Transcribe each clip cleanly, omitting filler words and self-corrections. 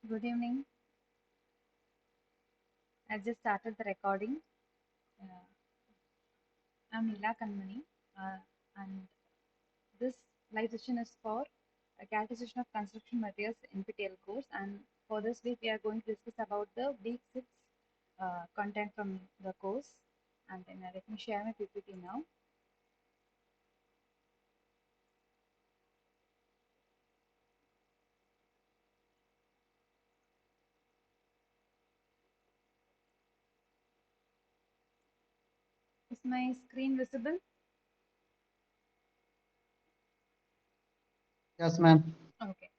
Good evening. I just started the recording. Uh, I'm Nilakanmani, and this live session is for a characterization of construction materials NPTEL course. And for this week, we are going to discuss about the week 6 content from the course. And then let me share my PPT now. Is my screen visible? Yes, ma'am. Okay.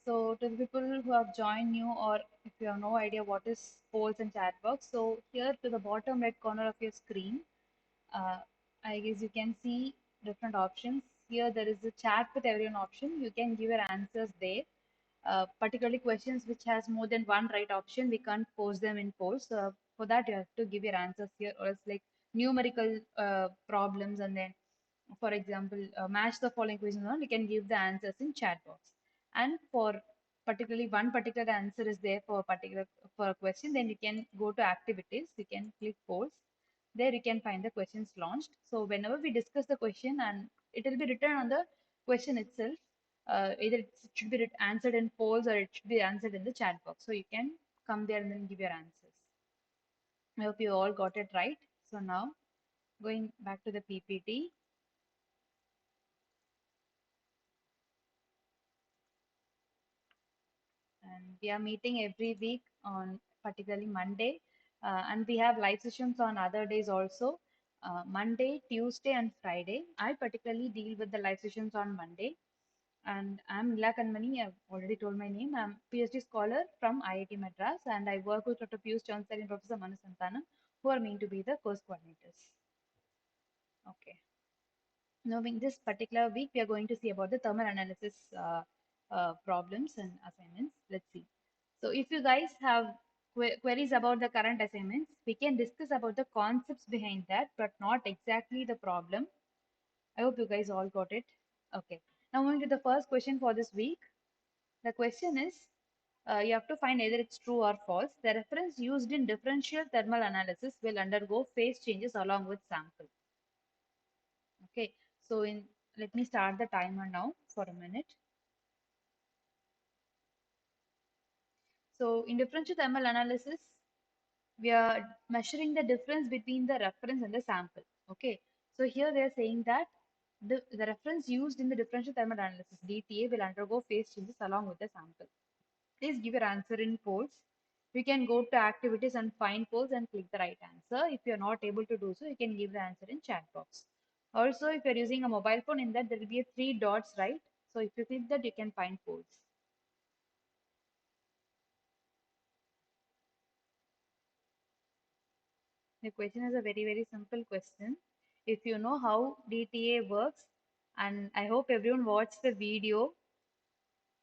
So to the people who have joined new or if you have no idea what is polls and chat box, so here to the bottom right corner of your screen, uh, I guess you can see different options. Here there is a chat with everyone option. You can give your answers there. Particularly questions which has more than one right option, we can't post them in polls. So for that you have to give your answers here, or it's like numerical problems, and then for example match the following questions on, you can give the answers in chat box. And for particularly one particular answer is there for a particular for a question, then you can go to activities, you can click polls. There you can find the questions launched. So whenever we discuss the question, and it will be written on the question itself, either it should be answered in polls or it should be answered in the chat box. So you can come there and then give your answers. I hope you all got it right. So now going back to the PPT, and we are meeting every week on particularly Monday, and we have live sessions on other days also, Monday, Tuesday, and Friday. I particularly deal with the live sessions on Monday, and I'm Nilakanmani. I've already told my name. I'm PhD scholar from IIT Madras, and I work with Dr. Piyush Chonsari and Professor Manu Santanam, who are meant to be the course coordinators. Okay. Now, in this particular week, we are going to see about the thermal analysis problems and assignments. Let's see. So, if you guys have queries about the current assignments, we can discuss about the concepts behind that, but not exactly the problem. I hope you guys all got it. Okay. Now, moving to the first question for this week. The question is, you have to find either it's true or false. The reference used in differential thermal analysis will undergo phase changes along with sample. Okay, so let me start the timer now for a minute. So in differential thermal analysis, we are measuring the difference between the reference and the sample. Okay, so here they are saying that the reference used in the differential thermal analysis DTA will undergo phase changes along with the sample. Please give your answer in polls. You can go to activities and find polls and click the right answer. If you're not able to do so, you can give the answer in chat box. Also, if you're using a mobile phone, in that there will be a three dots, right? So if you click that, you can find polls. The question is a very, very simple question. If you know how DTA works, and I hope everyone watched the video.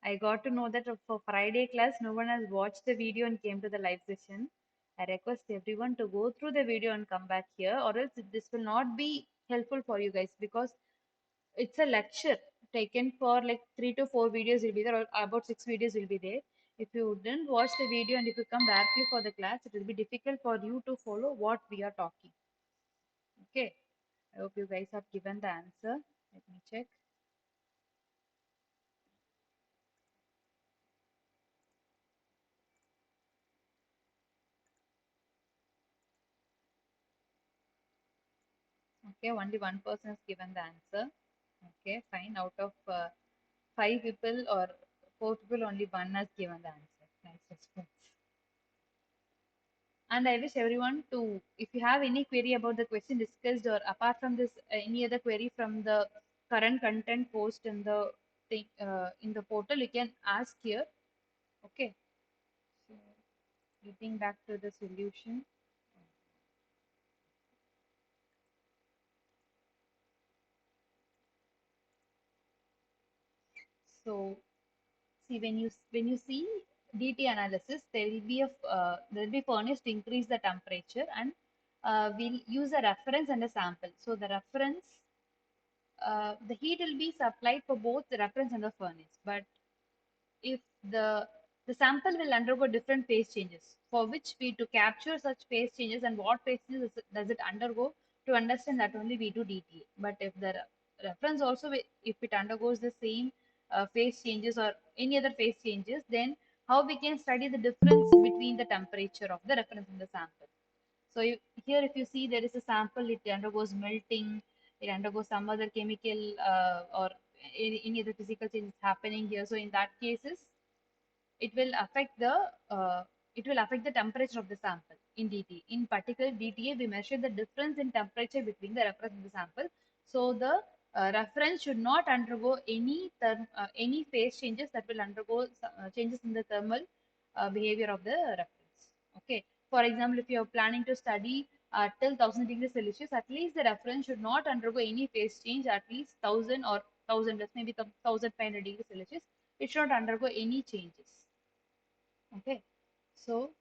I got to know that for Friday class, no one has watched the video and came to the live session. I request everyone to go through the video and come back here, or else this will not be helpful for you guys, because it's a lecture taken for like 3 to 4 videos will be there, or about 6 videos will be there. If you didn't watch the video and if you come directly for the class, it will be difficult for you to follow what we are talking. Okay. I hope you guys have given the answer. Let me check. Okay, only one person has given the answer. Okay, fine. Out of 5 people or 4 people, only one has given the answer. Nice response. And I wish everyone to, if you have any query about the question discussed, or apart from this, any other query from the current content post in the thing, in the portal, you can ask here. Okay. So, getting back to the solution. So, see, when you see DT analysis, there will be there will be furnace to increase the temperature, and we'll use a reference and a sample. So the reference, the heat will be supplied for both the reference and the furnace. But if the the sample will undergo different phase changes, for which we to capture such phase changes and what phase changes does it undergo, to understand that only we do DTA. But if the reference also, if it undergoes the same phase changes or any other phase changes, then how we can study the difference between the temperature of the reference in the sample. So here, if you see, there is a sample, it undergoes melting, it undergoes some other chemical or any other physical changes happening here. So in that cases, it will affect the uh, temperature of the sample in DTA. In particular DTA, we measure the difference in temperature between the reference and the sample. So the reference should not undergo any phase changes that will undergo changes in the thermal behavior of the reference. Okay. For example, if you are planning to study till 1000 degrees Celsius, at least the reference should not undergo any phase change at least 1000 or 1000 plus maybe 1500 degrees Celsius. It should not undergo any changes. Okay, so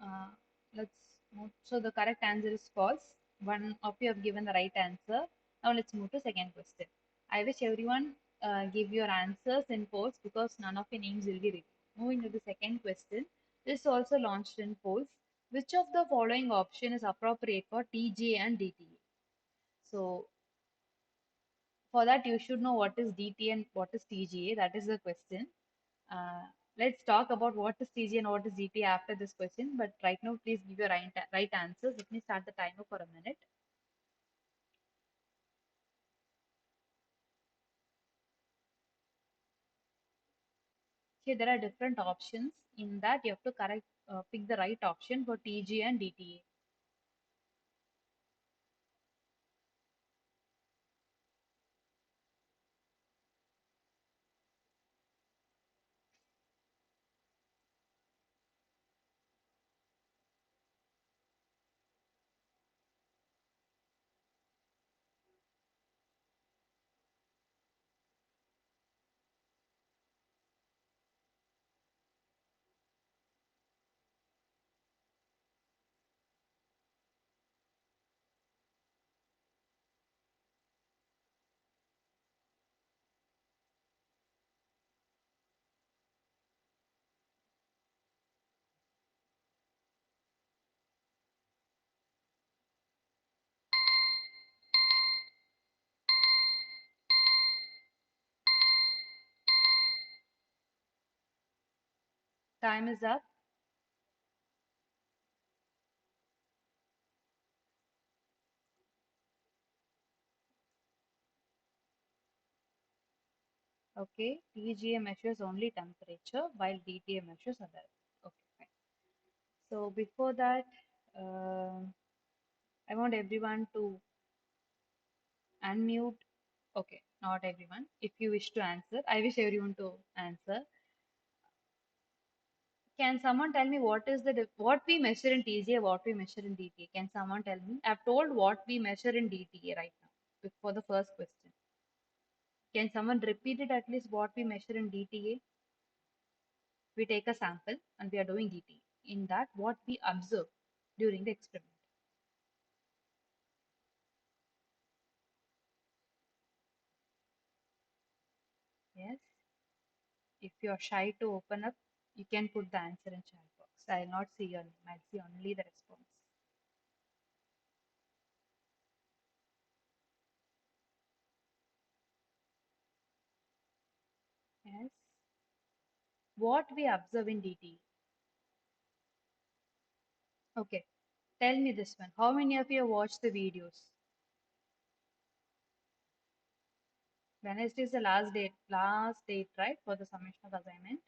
uh, let's move. So the correct answer is false. One of you have given the right answer. Now let's move to second question. I wish everyone give your answers in polls because none of your names will be revealed. Moving to the second question. This is also launched in polls. Which of the following option is appropriate for TGA and DTA? So for that, you should know what is DTA and what is TGA. That is the question. Uh, let's talk about what is TG and what is DTA after this question. But right now, please give your right answers. Let me start the timer for a minute. Here, there are different options. In that, you have to pick the right option for TG and DTA. Time is up. Okay, TGA measures only temperature while DTA measures other. Okay, fine. So before that, uh, I want everyone to unmute. Okay, not everyone. If you wish to answer, I wish everyone to answer. Can someone tell me what is what we measure in TGA, what we measure in DTA? Can someone tell me? I've told what we measure in DTA right now for the first question. Can someone repeat it at least what we measure in DTA? We take a sample and we are doing DTA. In that, what we observe during the experiment. Yes. If you're shy to open up, you can put the answer in chat box. I'll not see your name. I'll see only the response. Yes. What we observe in DTA. Okay. Tell me this one. How many of you have watched the videos? Wednesday is the last date, right, for the submission of assignment?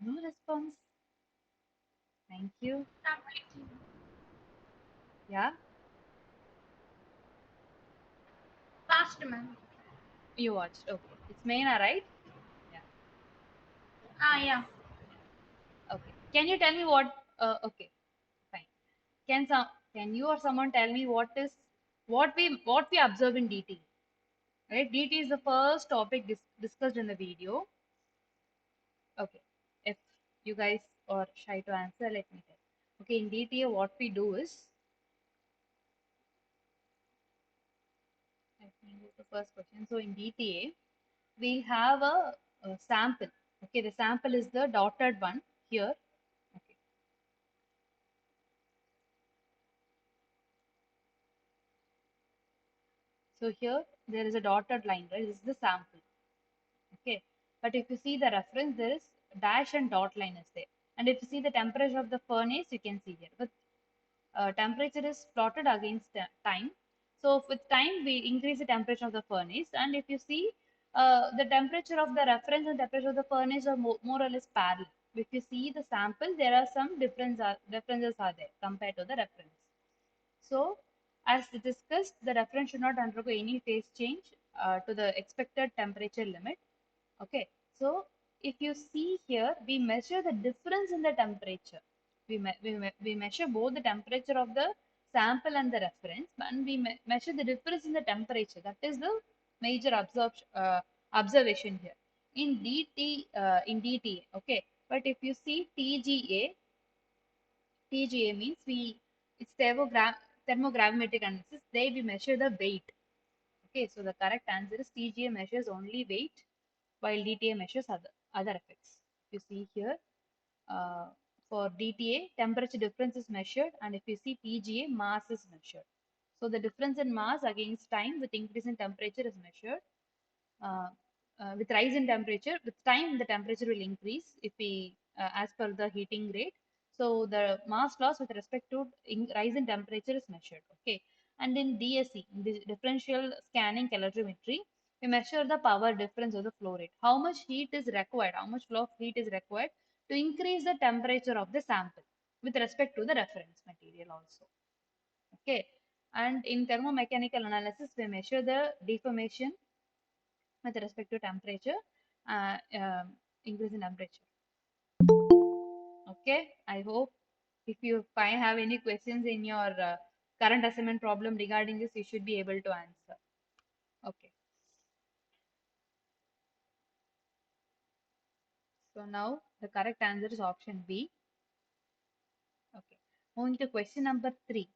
No response. Thank you. Yeah, Last month. you watched. Okay, it's Meena, right? Yeah, nice. Yeah. Okay, can you tell me what? Okay, fine. Can you or someone tell me what we observe in DT? Right, DT is the first topic discussed in the video. Okay, if you guys are shy to answer, let me tell. Okay, in DTA, what we do is, let me go to first question. So in DTA, we have a sample. Okay, the sample is the dotted one here. Okay, so here there is a dotted line, right? This is the sample. Okay, but if you see the reference, there is dash and dot line is there. And if you see the temperature of the furnace, you can see here. But temperature is plotted against time. So with time, we increase the temperature of the furnace. And if you see, the temperature of the reference and temperature of the furnace are more or less parallel. If you see the sample, there are some differences are there compared to the reference. So, as discussed, the reference should not undergo any phase change to the expected temperature limit. Okay, so if you see here, we measure the difference in the temperature. We measure both the temperature of the sample and the reference, and we measure the difference in the temperature. That is the major observation here. In DTA, okay. But if you see TGA means it's thermogravimetric analysis. There we measure the weight. Okay, so the correct answer is TGA measures only weight while DTA measures other effects. You see here, uh, for DTA, temperature difference is measured, and if you see TGA, mass is measured. So the difference in mass against time with increase in temperature is measured. Uh, with rise in temperature, with time the temperature will increase if we as per the heating rate. So the mass loss with respect to rise in temperature is measured. Okay, and in DSC, differential scanning calorimetry, we measure the power difference of the flow rate. How much heat is required? How much flow of heat is required to increase the temperature of the sample with respect to the reference material also. Okay, and in thermomechanical analysis, we measure the deformation with respect to temperature, increase in temperature. Okay, I hope if you find have any questions in your current assignment problem regarding this, you should be able to answer. Okay, so now the correct answer is option B. Okay, moving to question number 3.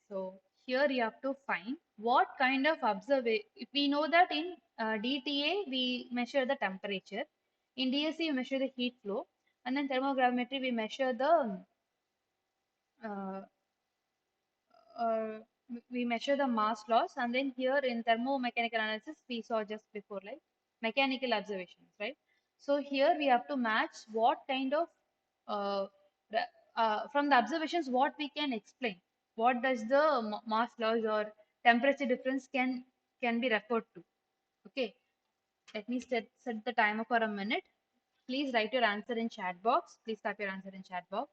So here you have to find what kind of observation. We know that in DTA we measure the temperature, in DSC we measure the heat flow, and then thermogravimetry we measure the uh, uh, we measure the mass loss, and then here in thermomechanical analysis we saw just before, like mechanical observations, right? So here we have to match what kind of uh, from the observations what we can explain, what does the mass loss or temperature difference can be referred to. Okay, let me set the timer for a minute. Please write your answer in chat box. Please type your answer in chat box.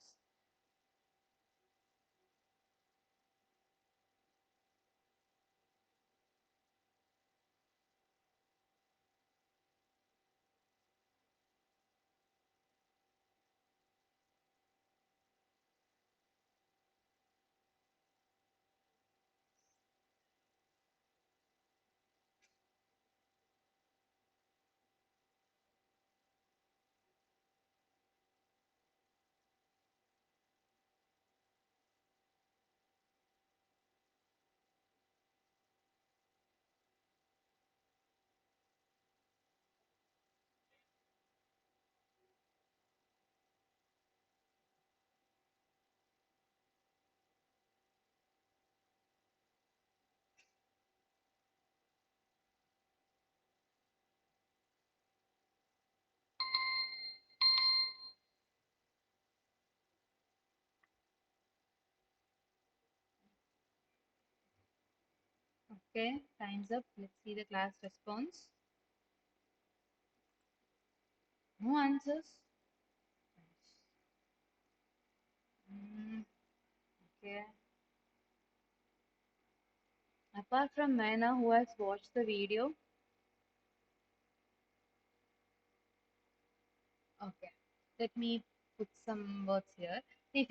Okay, time's up. Let's see the class response. No answers. Mm, okay. Apart from Maina, who has watched the video? Okay. Let me put some words here. See,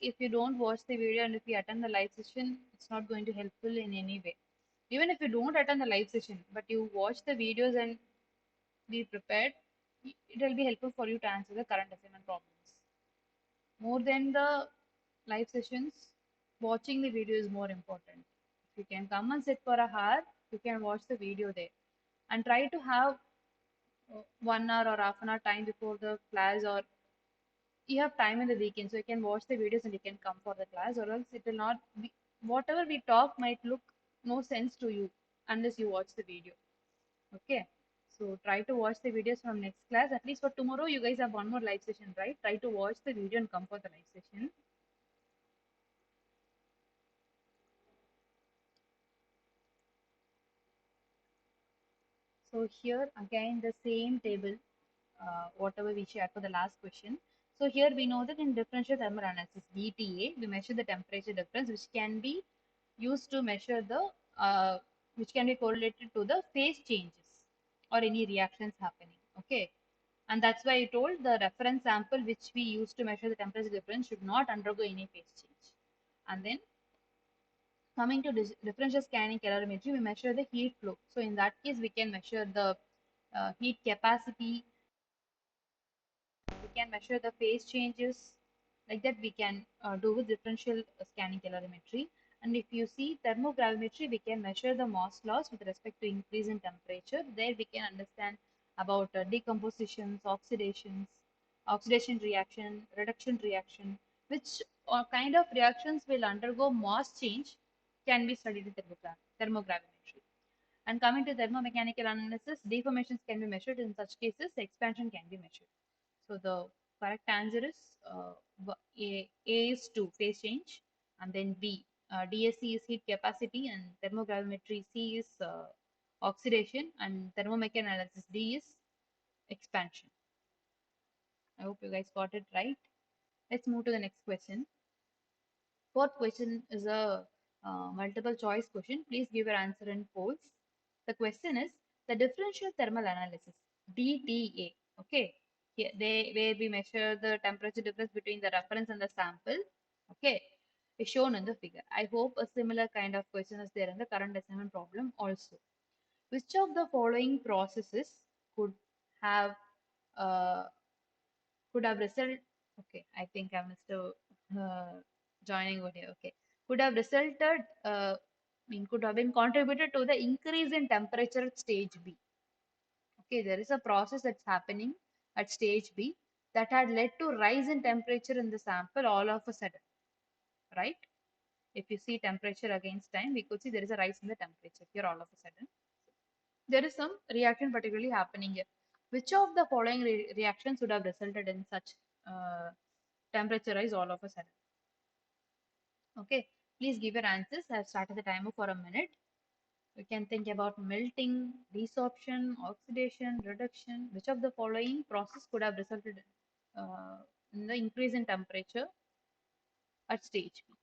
if you don't watch the video and if you attend the live session, it's not going to helpful in any way. Even if you don't attend the live session, but you watch the videos and be prepared, it will be helpful for you to answer the current assignment problems. More than the live sessions, watching the video is more important. If you can come and sit for a hour, you can watch the video there and try to have 1 hour or half an hour time before the class, or you have time in the weekend, so you can watch the videos and you can come for the class, or else it will not be, whatever we talk might look no sense to you unless you watch the video. Okay, so try to watch the videos from next class. At least for tomorrow you guys have one more live session, right? Try to watch the video and come for the live session. So here again the same table, whatever we shared for the last question. So here we know that in differential thermal analysis DTA, we measure the temperature difference, which can be used to measure the which can be correlated to the phase changes or any reactions happening. Okay, and that's why I told the reference sample which we use to measure the temperature difference should not undergo any phase change. And then coming to differential scanning calorimetry, we measure the heat flow. So in that case, we can measure the heat capacity, we can measure the phase changes. Like that, we can do with differential scanning calorimetry. And if you see thermogravimetry, we can measure the Mohs loss with respect to increase in temperature. There we can understand about decompositions, oxidations, oxidation reaction, reduction reaction, which kind of reactions will undergo Mohs change can be studied in thermogravimetry. And coming to thermomechanical analysis, deformations can be measured. In such cases, expansion can be measured. So the correct answer is A is to phase change, and then B. DSC is heat capacity, and thermogravimetry C is oxidation, and thermomechanical analysis D is expansion. I hope you guys got it right. Let's move to the next question. Fourth question is a multiple choice question. Please give your answer in polls. The question is the differential thermal analysis DTA. Okay, here they where we measure the temperature difference between the reference and the sample. Okay, is shown in the figure. I hope a similar kind of question is there in the current assignment problem also. Which of the following processes could have uh, could have result okay, I think I missed a joining over here. Okay, could have resulted could have been contributed to the increase in temperature at stage B. Okay, there is a process that's happening at stage B that had led to rise in temperature in the sample all of a sudden, right? If you see temperature against time, we could see there is a rise in the temperature here all of a sudden. There is some reaction particularly happening here. Which of the following reactions would have resulted in such uh, temperature rise all of a sudden? Okay, please give your answers. I've started the timer for a minute. We can think about melting, desorption, oxidation, reduction. Which of the following process could have resulted in the increase in temperature at stage B?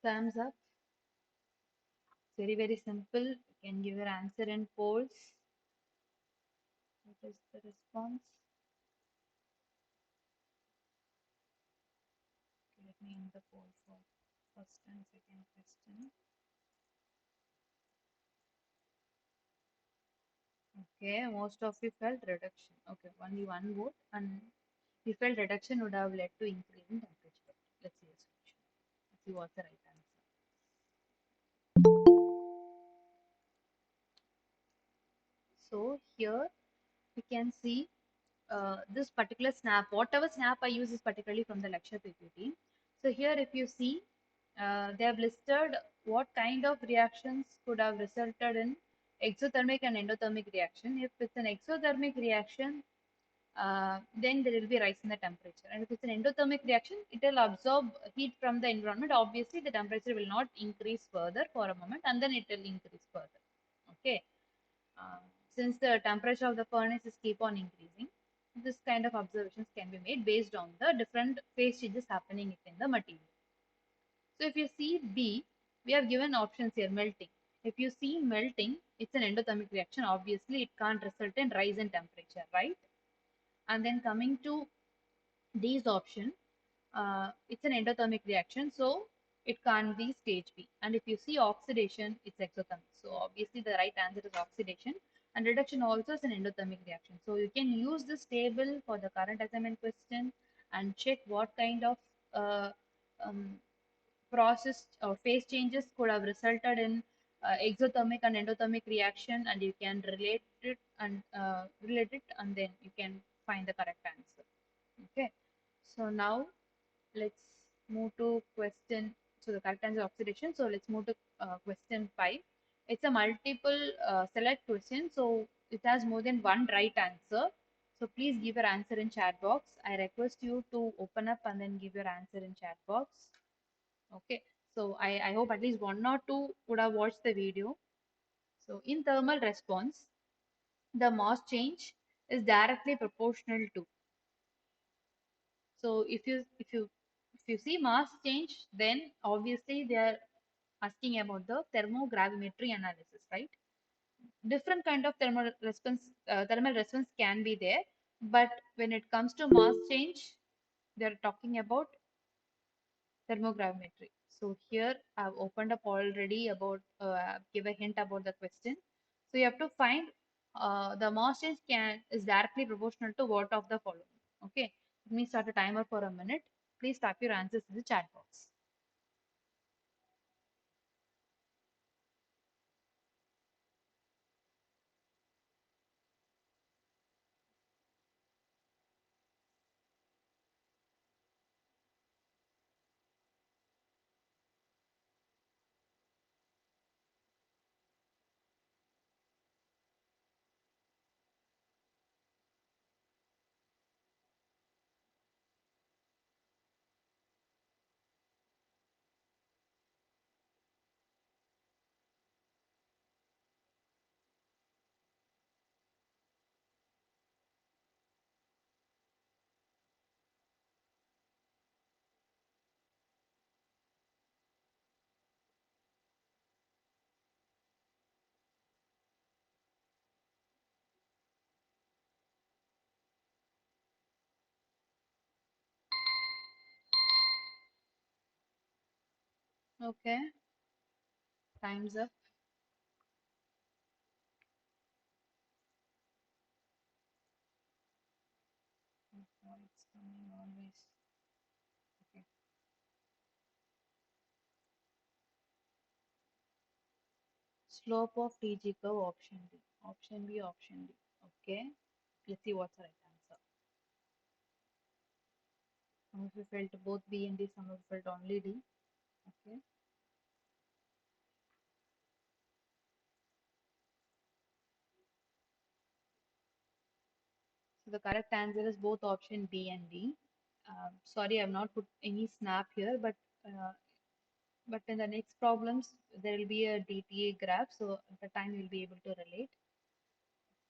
Thumbs up. Very, very simple. You can give your answer in polls. What is the response? Okay, let me end the poll for first and second question. Okay, most of you felt reduction. Okay, only one vote, and you felt reduction would have led to increase in temperature. Let's see the solution. Let's see what's the right answer. So here we can see this particular snap. Whatever snap I use is particularly from the lecture PPT. So here if you see, they have listed what kind of reactions could have resulted in exothermic and endothermic reaction. If it's an exothermic reaction, then there will be rise in the temperature. And if it's an endothermic reaction, it will absorb heat from the environment. Obviously, the temperature will not increase further for a moment, and then it will increase further. Okay. Uh, since the temperature of the furnace is keep on increasing, this kind of observations can be made based on the different phase changes happening in the material. So if you see B, we have given options here, melting. If you see melting, it's an endothermic reaction. Obviously, it can't result in rise in temperature, right? And then coming to D's option, it's an endothermic reaction, so it can't be stage B. And if you see oxidation, it's exothermic. So obviously the right answer is oxidation. And reduction also is an endothermic reaction. So you can use this table for the current assignment question and check what kind of uh, um, process or phase changes could have resulted in exothermic and endothermic reaction, and you can relate it, and then you can find the correct answer. Okay, so now let's move to question. So the correct answer is oxidation. So let's move to question 5. It's a multiple select question, so it has more than one right answer. So please give your answer in chat box. I request you to open up and then give your answer in chat box. Okay, so I hope at least one or two would have watched the video. So in thermal response, the mass change is directly proportional to. So if you see mass change, then obviously they are asking about the thermogravimetry analysis, right? Different kind of thermal response can be there, but when it comes to mass change, they are talking about thermogravimetry. So here I've opened up already about give a hint about the question. So you have to find the mass change is directly proportional to what of the following. Okay, let me start a timer for a minute. Please type your answers in the chat box. Okay, time's up. Oh, it's coming always. Okay. Slope of TG curve, option B. Option B, option D. Okay. Let's see what's the right answer. Some of you felt both B and D, some of you felt only D. Okay. So the correct answer is both option B and D. Sorry, I've not put any snap here, but in the next problems there will be a DTA graph, so at the time you'll be able to relate.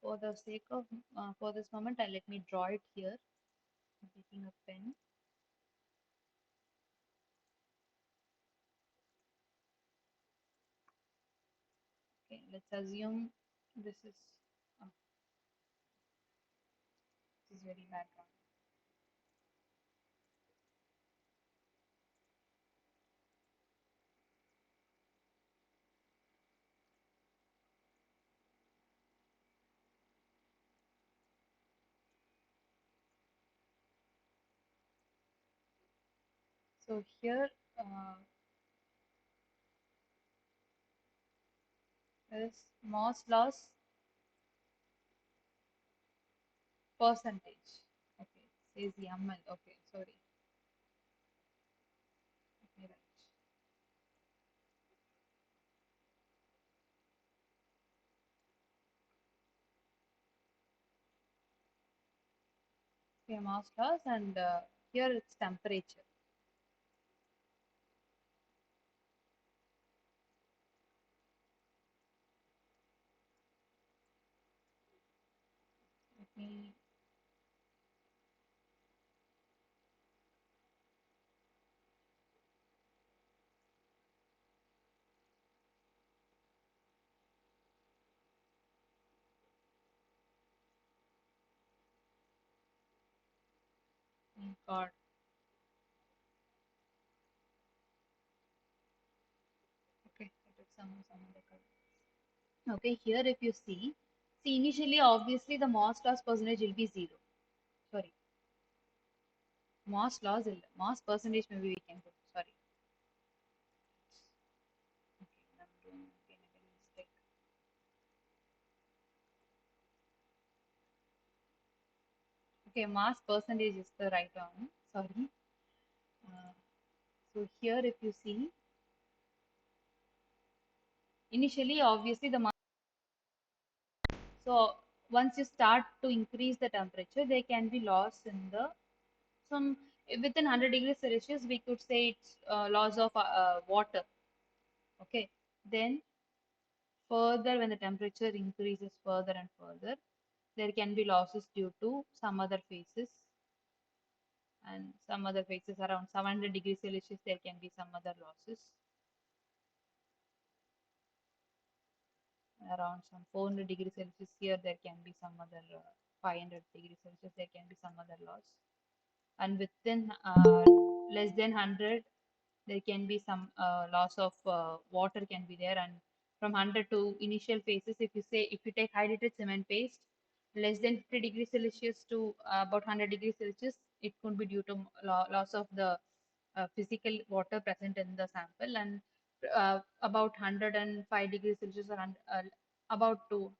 For the sake of for this moment, let me draw it here. I'm taking a pen. Okay, let's assume this is uh, this is very bad drawing. So here is mass loss percentage. Okay, says YAML. Okay, sorry. Let me write. Okay, mass loss, and here it's temperature. Let me. Oh God. Okay, I took some other color. Okay, here if you see initially obviously the mass loss percentage will be zero. Sorry, mass percentage maybe we can put. Sorry. Okay, I'm doing again a mistake. Okay, mass percentage is the right one. Sorry. Uh, so here if you see initially obviously the mass. So once you start to increase the temperature, there can be loss in the some within 100 degrees Celsius. We could say it's loss of water. Okay, then further when the temperature increases further and further, there can be losses due to some other phases, and some other phases around 700 degrees Celsius. There can be some other losses around some 400 degrees Celsius. Here there can be some other 500 degrees Celsius. There can be some other loss, and within less than 100 there can be some loss of water can be there, and from 100 to initial phases, if you say if you take hydrated cement paste less than 50 degrees Celsius to about 100 degrees Celsius, it could be due to loss of the physical water present in the sample, and about 105 degrees Celsius or about to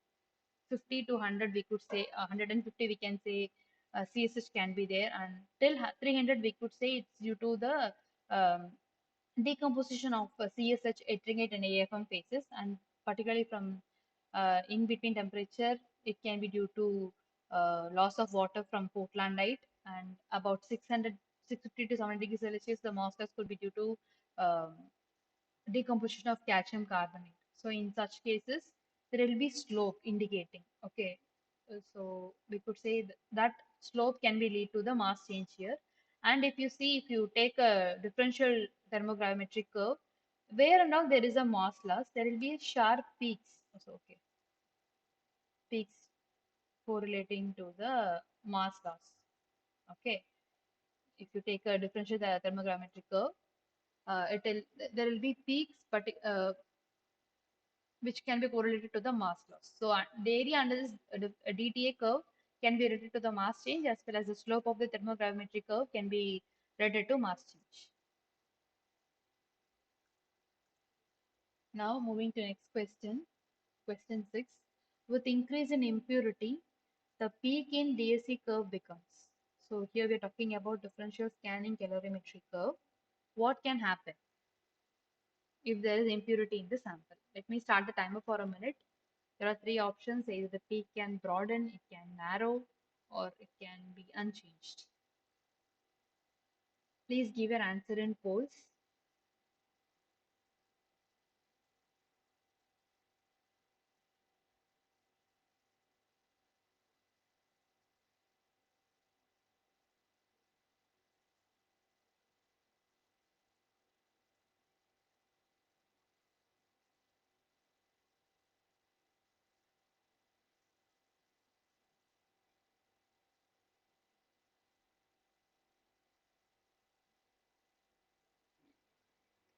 50 to 100 we could say 150 we can say CSH can be there, and till 300 we could say it's due to the um, decomposition of CSH, ettringate and AFM phases, and particularly from in between temperature it can be due to loss of water from Portlandite, and about 600 650 to 700 degrees Celsius the Moss loss could be due to um, decomposition of calcium carbonate. So in such cases, there will be slope indicating. Okay, so we could say that slope can be lead to the mass change here. And if you see, if you take a differential thermogravimetric curve, where and all there is a mass loss, there will be sharp peaks. So okay, peaks correlating to the mass loss. Okay, if you take a differential thermogravimetric curve, it will there will be peaks, but which can be correlated to the mass loss. So the area under this DTA curve can be related to the mass change, as well as the slope of the thermogravimetric curve can be related to mass change. Now moving to next question, question 6. With increase in impurity, the peak in DSC curve becomes. So here we are talking about differential scanning calorimetry curve. What can happen if there is impurity in the sample? Let me start the timer for a minute. There are three options. Either the peak can broaden, it can narrow, or it can be unchanged. Please give your answer in polls.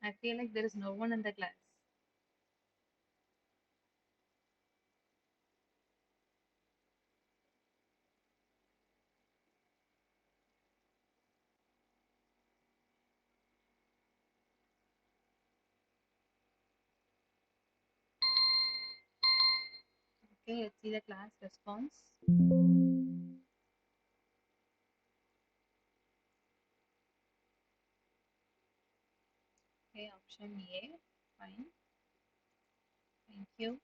I feel like there is no one in the class. Okay, let's see the class response. Okay, option A. Fine. Thank you.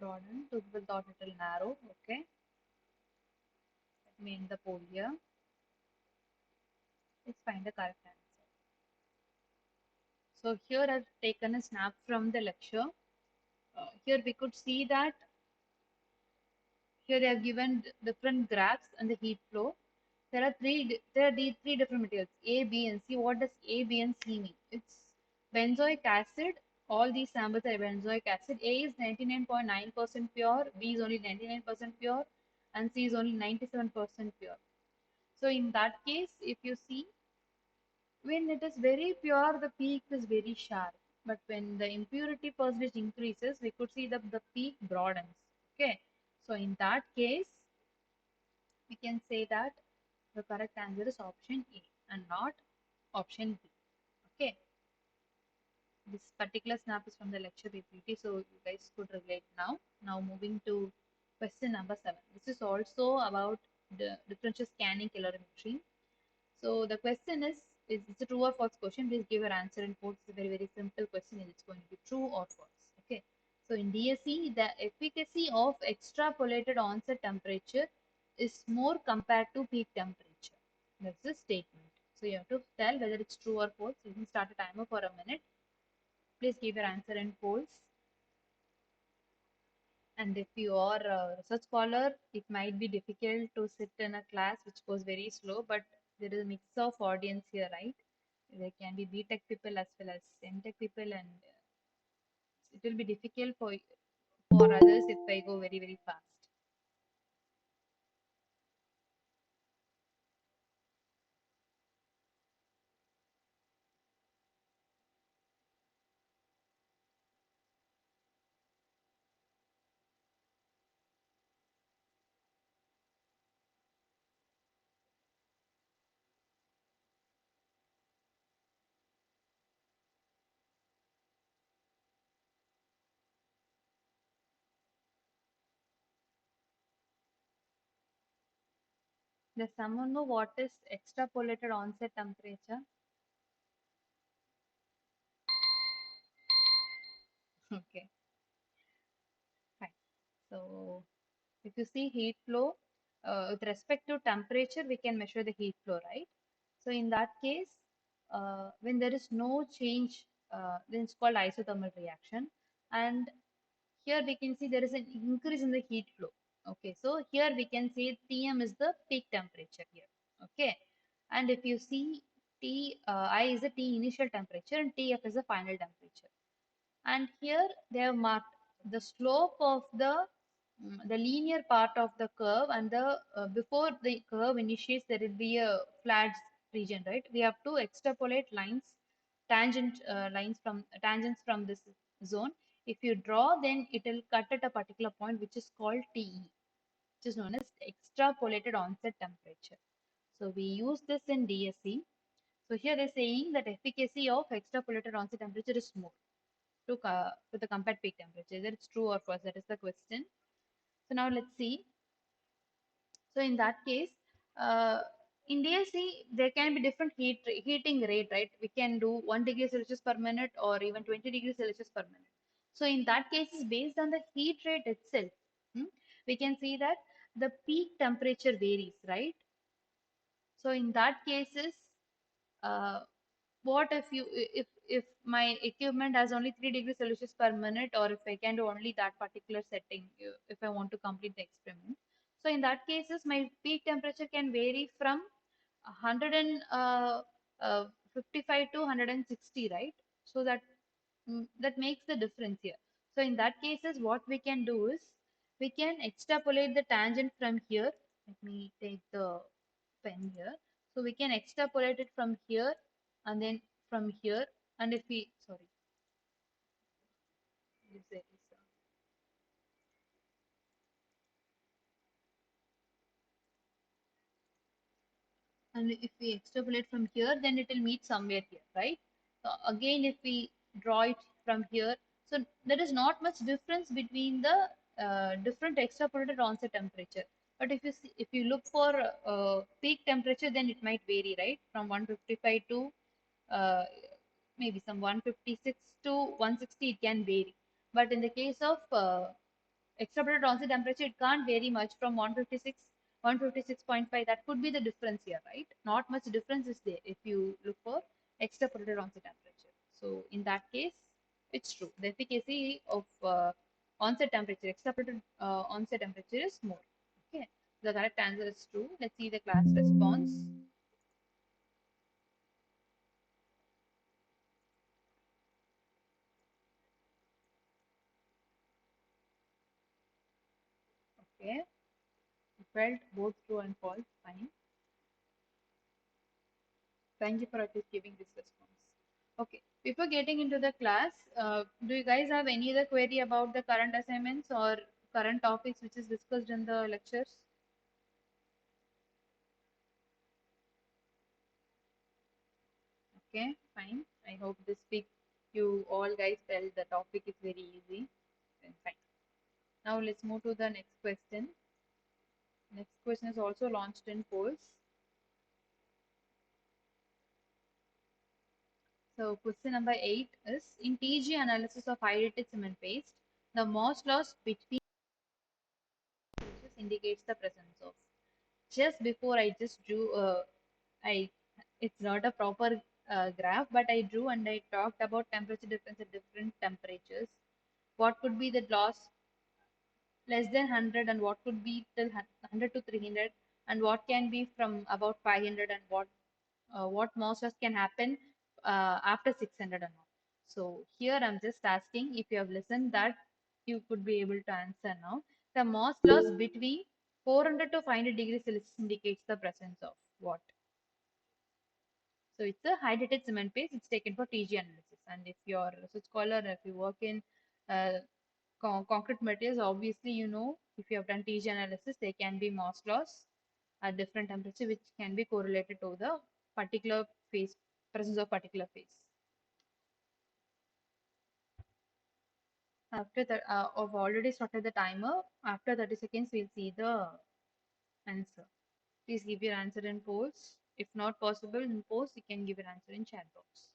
broaden. To we thought it will narrow. Okay. Let me end the poll here. Let's find the correct answer. So here I've taken a snap from the lecture. Here we could see that here they have given different graphs and the heat flow. There are these three different materials A, B, and C. What does A, B, and C mean? It's benzoic acid. All these samples are benzoic acid. A is 99.9% pure, B is only 99% pure, and C is only 97% pure. So in that case, if you see, when it is very pure, the peak is very sharp. But when the impurity percentage increases, we could see that the peak broadens. Okay. So in that case, we can say that the correct answer is option A and not option B. Okay. This particular snap is from the lecture PPT, so you guys could relate now. Now moving to question number 7. This is also about the differential scanning calorimetry. So the question is it's a true or false question. Please give your answer in quotes. It's a very, very simple question. It's going to be true or false. Okay. So in DSE, the efficacy of extrapolated onset temperature is more compared to peak temperature. That's the statement. So you have to tell whether it's true or false. You can start a timer for a minute. Please give your answer in polls. And if you are a research scholar, it might be difficult to sit in a class which goes very slow, but there is a mix of audience here, right? There can be B.Tech people as well as M.Tech people, and it will be difficult for others if I go very, very fast. Does someone know what is extrapolated onset temperature? Okay, fine. So if you see heat flow, with respect to temperature, we can measure the heat flow, right? So in that case, when there is no change, then it's called isothermal reaction. And here we can see there is an increase in the heat flow. Okay, so here we can say Tm is the peak temperature here. Okay, and if you see I is the T initial temperature and Tf is the final temperature. And here they have marked the slope of the linear part of the curve, and the before the curve initiates there will be a flat region, right? We have to extrapolate lines, tangents from this zone. If you draw, then it will cut at a particular point which is called TE, which is known as extrapolated onset temperature. So we use this in DSE. So here they're saying that efficacy of extrapolated onset temperature is more to the compared peak temperature. Whether it's true or false, that is the question. So now let's see. So in that case, uh, in DSC, there can be different heating rate, right? We can do 1 degree Celsius per minute or even 20 degrees Celsius per minute. So in that case, based on the heat rate itself, we can see that the peak temperature varies, right? So in that cases, uh, what if my equipment has only 3 degrees Celsius per minute, or if I can do only that particular setting if I want to complete the experiment. So in that cases, my peak temperature can vary from 155 to 160, right? So that makes the difference here. So in that cases, what we can do is we can extrapolate the tangent from here. Let me take the pen here. So we can extrapolate it from here and then from here. And if we, sorry, is there is and if we extrapolate from here, then it will meet somewhere here, right? So again, if we draw it from here, so there is not much difference between the different extrapolated onset temperature. But if you look for peak temperature, then it might vary, right? From 155 to uh, maybe some 156 to 160, it can vary. But in the case of extrapolated onset temperature, it can't vary much from 156, 156.5. That could be the difference here, right? Not much difference is there if you look for extrapolated onset temperature. So in that case, it's true. The efficacy of onset temperature, extrapolated onset temperature is more. Okay, the correct answer is true. Let's see the class response. Okay, felt both true and false. Fine. Thank you for at least giving this response. Okay, before getting into the class, do you guys have any other query about the current assignments or current topics which is discussed in the lectures? Okay, fine. I hope this week you all guys felt the topic is very easy. Then fine. Now let's move to the next question. Next question is also launched in polls. So question number 8 is in TG analysis of hydrated cement paste, the Morse loss between indicates the presence of. Just before I just drew, I it's not a proper graph, but I drew and I talked about temperature difference at different temperatures. What could be the loss less than 100 and what could be till 100 to 300 and what can be from about 500 and what most loss can happen after 600 or not. So here I'm just asking if you have listened that you could be able to answer now. The Morse loss between 400 to 500 degrees Celsius indicates the presence of what? So it's a hydrated cement paste. It's taken for TG analysis. And if you're a research scholar, if you work in uh, concrete materials, obviously you know if you have done TG analysis, there can be Morse loss at different temperature, which can be correlated to the particular phase, presence of particular phase. After that, I've already started the timer. After 30 seconds, we'll see the answer. Please give your answer in polls. If not possible in polls, you can give your answer in chat box.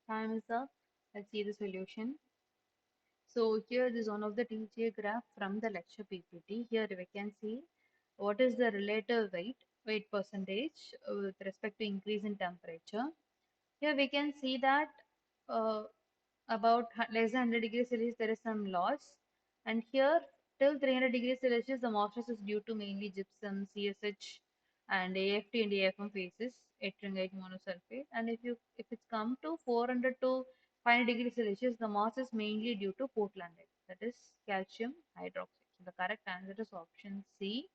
Time is up. Let's see the solution. So here is one of the TGA graph from the lecture PPT. Here we can see what is the relative weight percentage with respect to increase in temperature. Here we can see that uh, about less than 100 degrees Celsius there is some loss, and here till 300 degrees Celsius the moisture is due to mainly gypsum, CSH, and AFT and AFM phases, yttrium monosulfate. And if it's come to 400 to 500 degrees Celsius, the moss is mainly due to Portlandite, that is calcium hydroxide. So the correct answer is option C.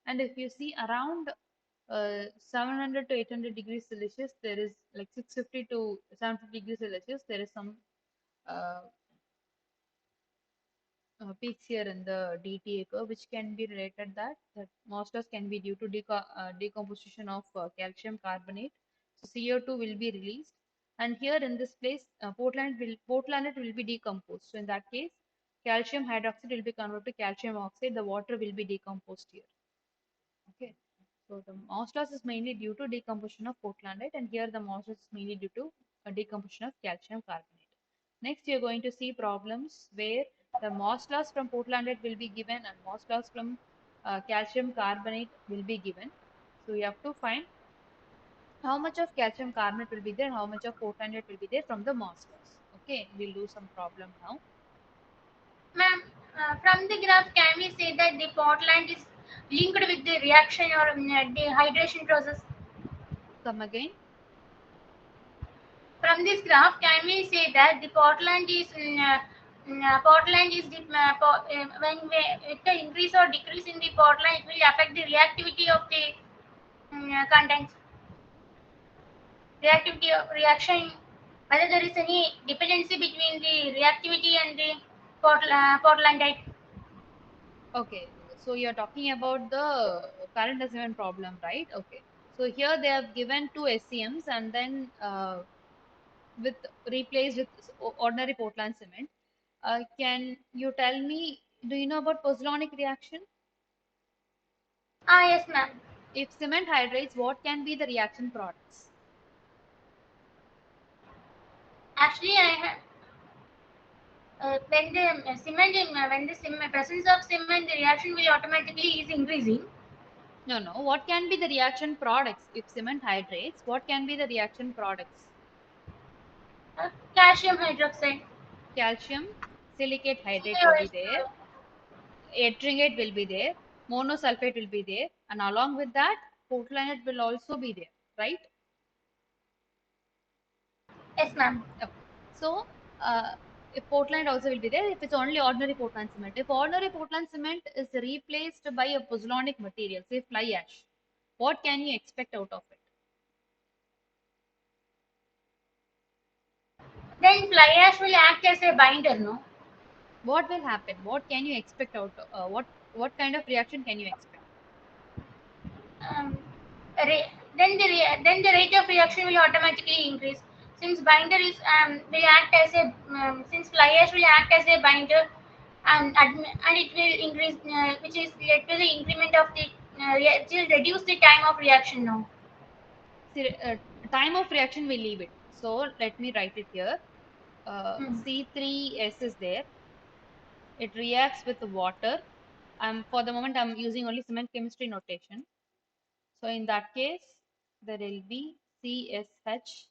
And if you see around 700 to 800 degrees Celsius, there is like 650 to 750 degrees Celsius, there is some uh, peaks here in the DTA curve, which can be related that most loss can be due to decomposition of calcium carbonate. So CO2 will be released, and here in this place, Portlandite will be decomposed. So in that case, calcium hydroxide will be converted to calcium oxide. The water will be decomposed here. Okay. So the Morse loss is mainly due to decomposition of Portlandite, and here the Morse loss is mainly due to decomposition of calcium carbonate. Next, you're going to see problems where the Morse loss from Portlandite will be given and Morse loss from calcium carbonate will be given. So you have to find how much of calcium carbonate will be there and how much of Portlandite will be there from the Morse loss. Okay, we'll do some problem now. Ma'am, from the graph, can we say that the Portland is linked with the reaction or dehydration process? Come again. From this graph, can we say that the Portland is Portland is when with the increase or decrease in the Portland, it will affect the reactivity of the contents, reactivity of reaction. Whether there is any dependency between the reactivity and the Portlandite. Okay, so you're talking about the current assignment problem, right? Okay. So here they have given two SCMs and then with replaced with ordinary Portland cement. Can you tell me, do you know about Pozzolanic reaction? Ah, yes, ma'am. If cement hydrates, what can be the reaction products? Actually, I have when the cement when the presence of cement, the reaction will automatically is increasing. No, no. What can be the reaction products? If cement hydrates, what can be the reaction products? Calcium hydroxide, Calcium silicate hydrate will be there, CaH2O. Ettringate will be there, monosulfate will be there, and along with that, Portlandite will also be there, right? Yes, ma'am. Okay. So, uh, if Portland also will be there, if it's only ordinary Portland cement. If ordinary Portland cement is replaced by a pozzolanic material, say fly ash, what can you expect out of it? Then fly ash will act as a binder, no? What will happen? What can you expect what kind of reaction can you expect? Um, then the rate of reaction will automatically increase since binder is will act as a since fly ash will act as a binder and it will increase which is led to the increment of the it will reduce the time of reaction now. See, time of reaction we leave it. So let me write it here. Hmm. C3S is there. It reacts with water. For the moment I'm using only cement chemistry notation. So in that case, there will be CSH.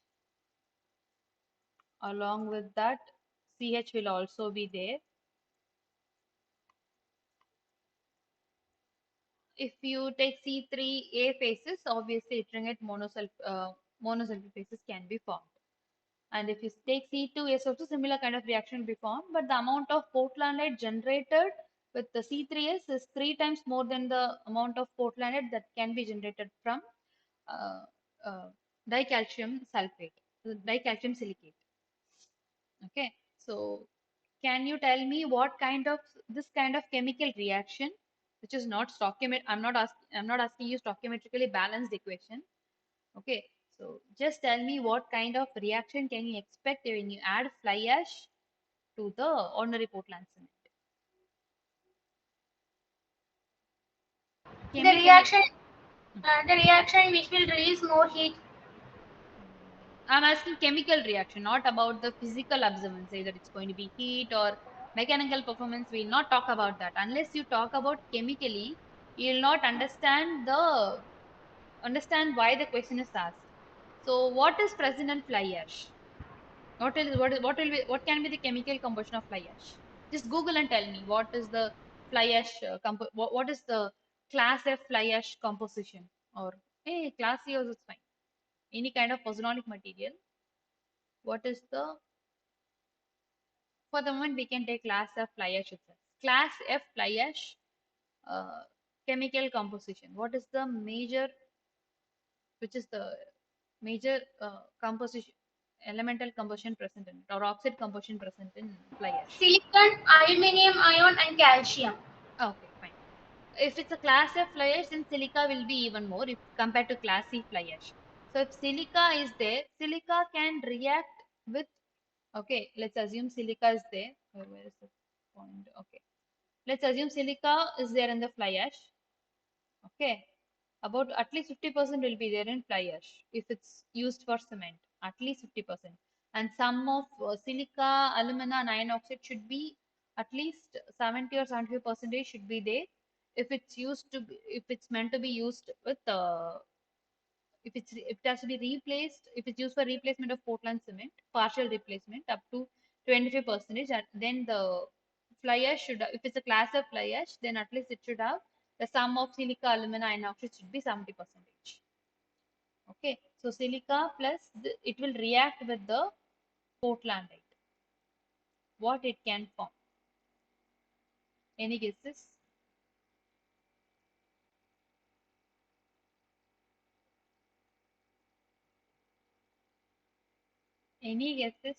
Along with that, CH will also be there. If you take C3A phases, obviously monosulfate phases can be formed. And if you take C2S also similar kind of reaction will be formed, but the amount of Portlandite generated with the C3S is 3 times more than the amount of Portlandite that can be generated from uh, uh, dicalcium sulfate, dicalcium silicate. Okay, so can you tell me what kind of this kind of chemical reaction, which is not stoichiomet? I'm not asking you stoichiometrically balanced equation. Okay, so just tell me what kind of reaction can you expect when you add fly ash to the ordinary Portland cement? The Chemically, reaction the reaction which will release more heat. I'm asking chemical reaction, not about the physical observance, either it's going to be heat or mechanical performance. We'll not talk about that. Unless you talk about chemically, you'll not understand why the question is asked. So what is present in fly ash? What can be the chemical composition of fly ash? Just Google and tell me what is the fly ash what is the class F fly ash composition, or hey, class C also is fine. Any kind of pozzolanic material. What is the For the moment we can take class F fly ash itself. Class F fly ash uh, chemical composition. What is the major which is the major composition elemental composition present in it, or oxide composition present in fly ash? Silicon, aluminium ion and calcium. Okay, fine. If it's a class F fly ash, then silica will be even more if compared to class C fly ash. So if silica is there, silica can react with, okay, let's assume silica is there. Where is the point? Okay. Let's assume silica is there in the fly ash. Okay. About at least 50% will be there in fly ash if it's used for cement. At least 50%. And some of silica, alumina, and iron oxide should be at least 70 or 75 percentage should be there if it's meant to be used with if it has to be replaced, if it's used for replacement of Portland cement, partial replacement up to 25 percentage, and then the fly ash should, if it's a class of fly ash, then at least it should have the sum of silica, alumina, and oxide should be 70 percentage. Okay, so silica plus it will react with the Portlandite. What it can form? Any guesses? Any guesses?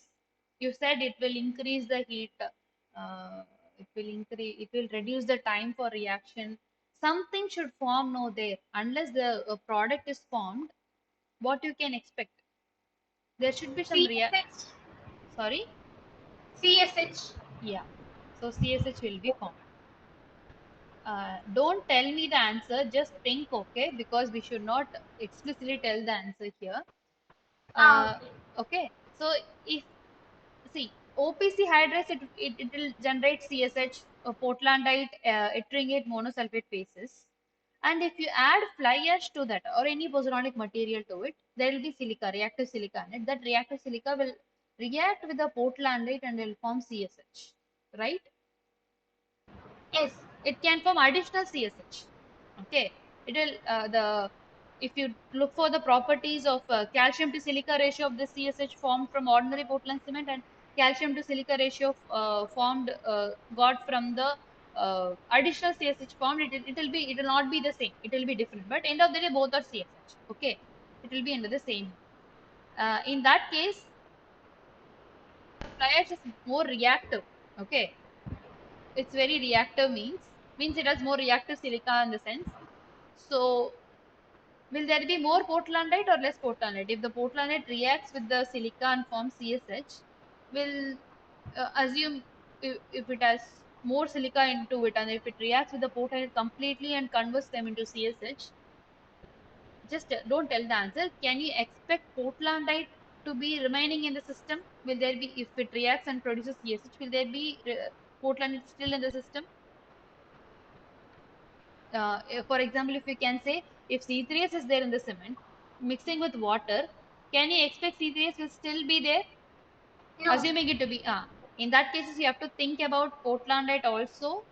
You said it will increase the heat. It will increase. It will reduce the time for reaction. Something should form no there. Unless the product is formed, what you can expect? There should be some rea. CSH. Sorry. CSH. Yeah. So CSH will be formed. Don't tell me the answer. Just think, okay? Because we should not explicitly tell the answer here. Uh, Okay. okay. So if see OPC hydrous, it will generate CSH, Portlandite, yttringate monosulfate phases. And if you add fly ash to that or any bosonic material to it, there will be silica, reactive silica in it. That reactive silica will react with the Portlandite and will form CSH, right? Yes. It can form additional CSH. Okay, it will if you look for the properties of calcium to silica ratio of the CSH formed from ordinary Portland cement and calcium to silica ratio formed got from the additional CSH formed, it will not be the same. It will be different. But end of the day, both are CSH. Okay, it will be under the same. In that case, the fly ash is more reactive. Okay, it's very reactive means it has more reactive silica in the sense. So will there be more Portlandite or less Portlandite? If the Portlandite reacts with the silica and forms CSH, will assume if it has more silica into it and if it reacts with the Portlandite completely and converts them into CSH, just don't tell the answer. Can you expect Portlandite to be remaining in the system? Will there be, if it reacts and produces CSH, will there be Portlandite still in the system? For example, if we can say if C3S is there in the cement mixing with water, can you expect C3S will still be there? No. Assuming it to be, in that cases you have to think about Portlandite also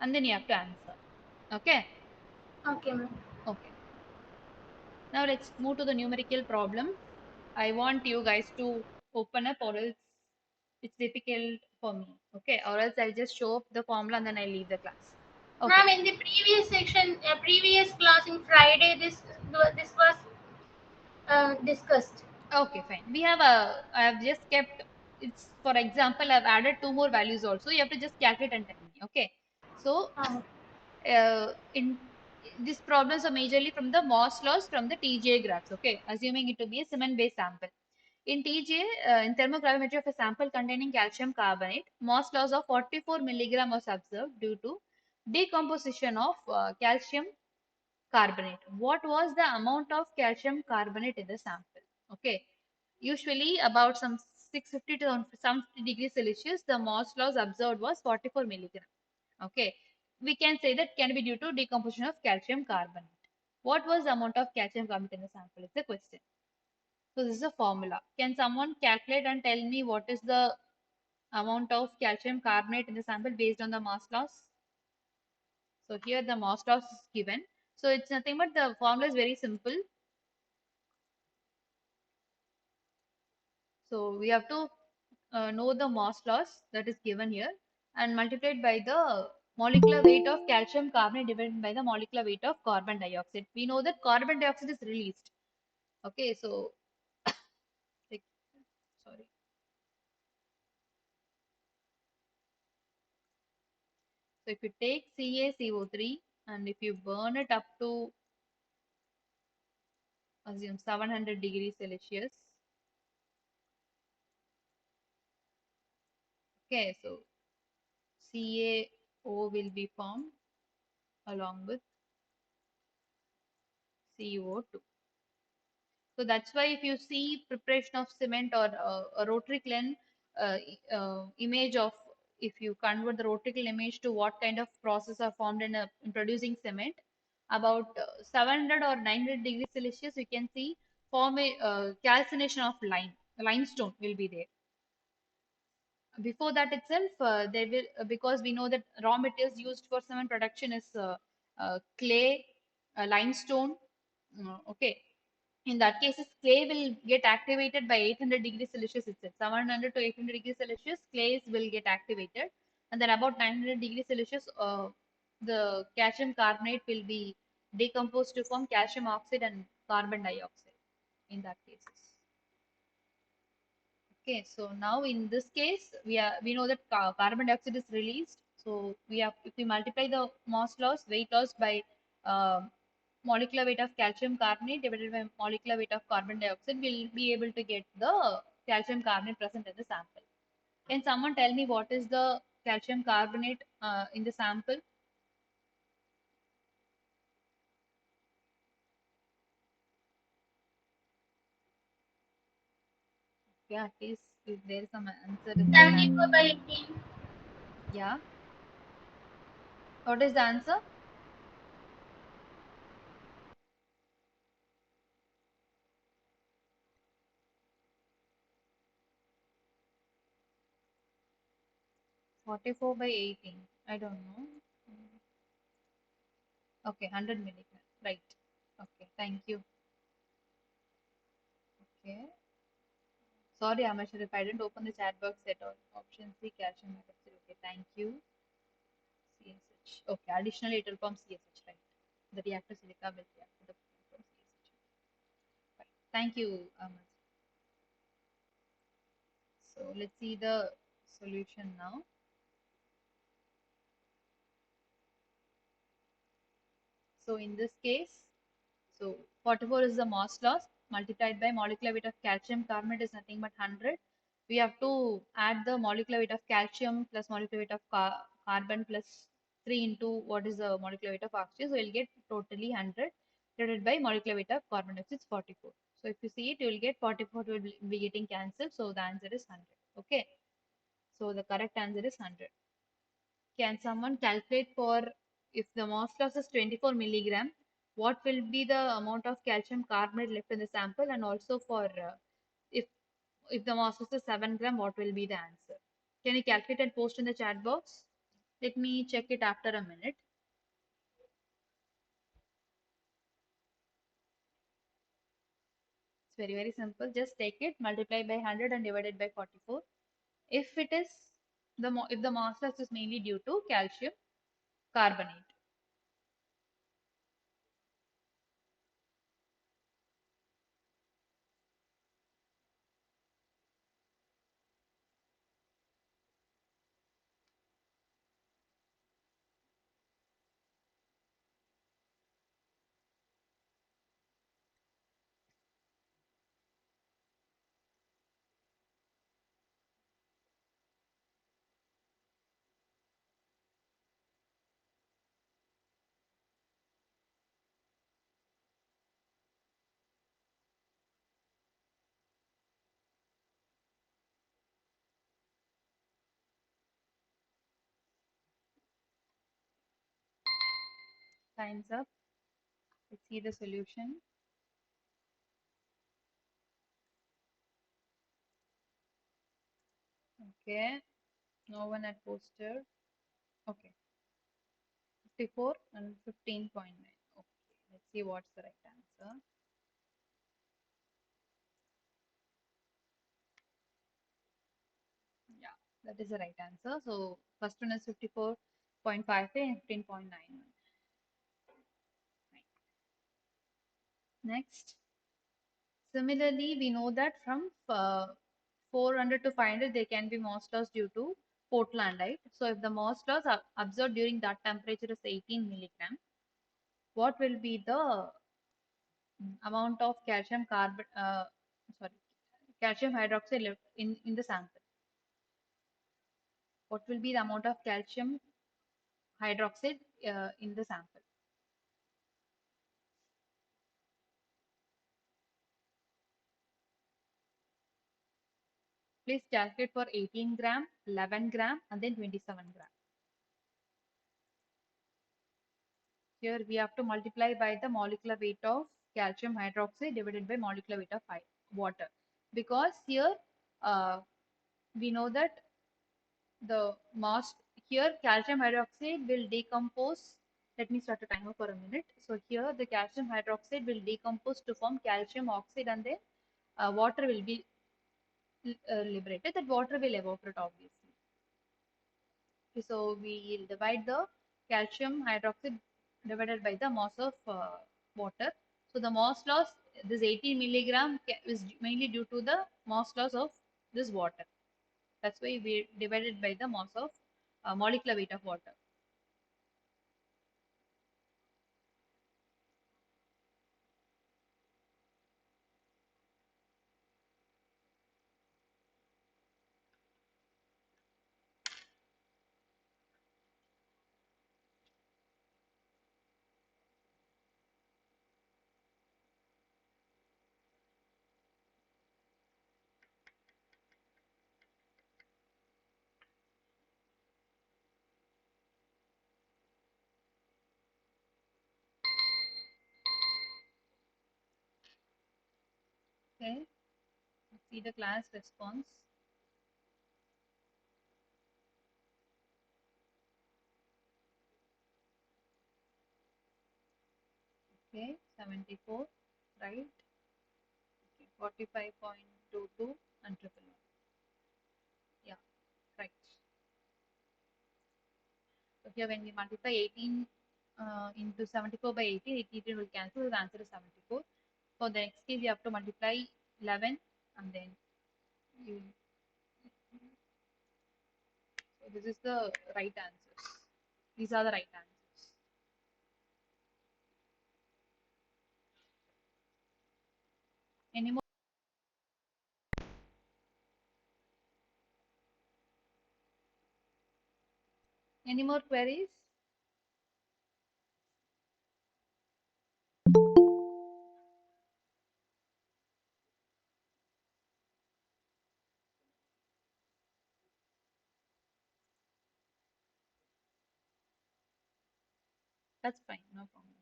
and then you have to answer. Okay. Okay, ma'am. Okay. Now let's move to the numerical problem. I want you guys to open up or else it's difficult for me. Okay. Or else I'll just show up the formula and then I leave the class. Okay. Ma'am, in the previous section, previous class in Friday, this was discussed. Okay, fine. We have I have just kept, it's for example, I've added two more values also. You have to just calculate and tell me. Okay. So, Uh, in these problems are majorly from the Moss laws from the TJ graphs. Okay. Assuming it to be a cement based sample. In TJ, in thermogravimetry of a sample containing calcium carbonate, Moss laws of 44 milligram was observed due to decomposition of calcium carbonate. What was the amount of calcium carbonate in the sample? Okay, usually about some 650 to some degrees Celsius, the Mohs laws observed was 44 milligram. Okay, we can say that can be due to decomposition of calcium carbonate. What was the amount of calcium carbonate in the sample? Is the question. So this is a formula. Can someone calculate and tell me what is the amount of calcium carbonate in the sample based on the mass loss? So here the mass loss is given. So it's nothing but the formula is very simple. So we have to know the Mohs loss that is given here and multiplied by the molecular weight of calcium carbonate divided by the molecular weight of carbon dioxide. We know that carbon dioxide is released. Okay, so like, sorry. So if you take CaCO3 and if you burn it up to assume 700 degrees Celsius. Okay, so CaO will be formed along with CO2. So that's why if you see preparation of cement or a rotary kiln image of, if you convert the rotary kiln image to what kind of process are formed in producing cement, about 700 or 900 degrees Celsius, you can see form a calcination of limestone will be there. Before that itself, there will because we know that raw materials used for cement production is clay, limestone. Okay, In that case, clay will get activated by 800 degrees Celsius itself. 700 to 800 degrees Celsius, clays will get activated. And then about 900 degrees Celsius, the calcium carbonate will be decomposed to form calcium oxide and carbon dioxide in that cases. Okay, so now in this case, we know that carbon dioxide is released. So we have, if we multiply the mass loss, weight loss by uh, molecular weight of calcium carbonate divided by molecular weight of carbon dioxide, we'll be able to get the calcium carbonate present in the sample. Can someone tell me what is the calcium carbonate in the sample? Yeah, at least if there is some answer in the sample. 74 by 18. Yeah. What is the answer? 44 by 18. I don't know. Okay, 100 milligram. Right. Okay, thank you. Okay. Sorry, Amashar, if I didn't open the chat box at all. Option C, calcium hydroxide. Okay, thank you. CSH. Okay, additionally, it will form CSH, right? The reactor silica will react with the from CSH. Right. Thank you, Amash. So let's see the solution now. So in this case, so 44 is the mass loss multiplied by molecular weight of calcium carbonate is nothing but 100. We have to add the molecular weight of calcium plus molecular weight of carbon plus 3 into what is the molecular weight of oxygen. So we'll get totally 100 divided by molecular weight of carbon dioxide is 44. So if you see it, you will get 44 will be getting cancelled. So the answer is 100. Okay. So the correct answer is 100. Can someone calculate for if the mass loss is 24 milligram, what will be the amount of calcium carbonate left in the sample, and also for if if the mass loss is 7 gram, what will be the answer? Can you calculate and post in the chat box? Let me check it after a minute. It's very simple. Just take it, multiply by 100 and divide it by 44. If it is if the mass loss is mainly due to calcium carbonate. Time's up. Let's see the solution. Okay, no one had posted. Okay, 54 and 15.9. Okay, let's see what's the right answer. Yeah, that is the right answer. So first one is 54.5 and 15.9. Next, similarly, we know that from 400 to 500 there can be Mohs loss due to Portlandite. So if the Mohs loss observed during that temperature is 18 milligram, what will be the amount of sorry, calcium hydroxide left in the sample? What will be the amount of calcium hydroxide in the sample? Please calculate for 18 gram, 11 gram, and then 27 gram. Here we have to multiply by the molecular weight of calcium hydroxide divided by molecular weight of water. Because here we know that the mass here calcium hydroxide will decompose Let me start a timer for a minute. So here the calcium hydroxide will decompose to form calcium oxide, and then water will be liberated. That water will evaporate obviously. Okay, so we will divide the calcium hydroxide divided by the mass of water. So the mass loss, this 18 milligram is mainly due to the mass loss of this water. That's why we divided by the mass of molecular weight of water. Okay, let's see the class response. Okay, 74, right? Okay, 45.22 and triple one. Yeah, right. So here when we multiply 18 into 74 by 18, 18 will cancel. The answer is 74. For the next case, you have to multiply 11 and then you. So this is the right answers. These are the right answers. Any more? Any more queries? That's fine, no problem.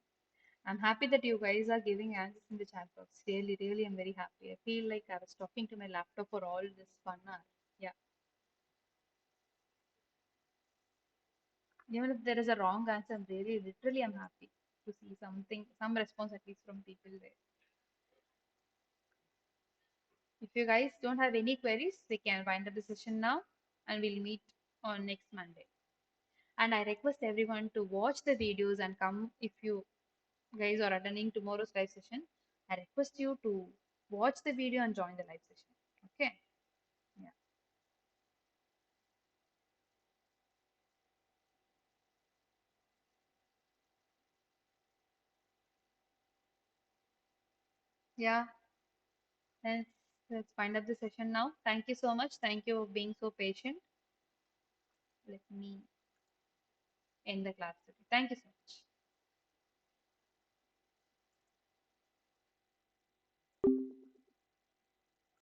I'm happy that you guys are giving answers in the chat box. Really, really, I'm very happy. I feel like I was talking to my laptop for all this 1 hour. Yeah. Even if there is a wrong answer, I'm really, literally, I'm happy to see something, some response at least from people there. If you guys don't have any queries, we can wind up the session now and we'll meet on next Monday. And I request everyone to watch the videos and come if you guys are attending tomorrow's live session. I request you to watch the video and join the live session. Okay? Yeah. Yeah. Let's wind up the session now. Thank you so much. Thank you for being so patient. Let me end the class today. Thank you so much.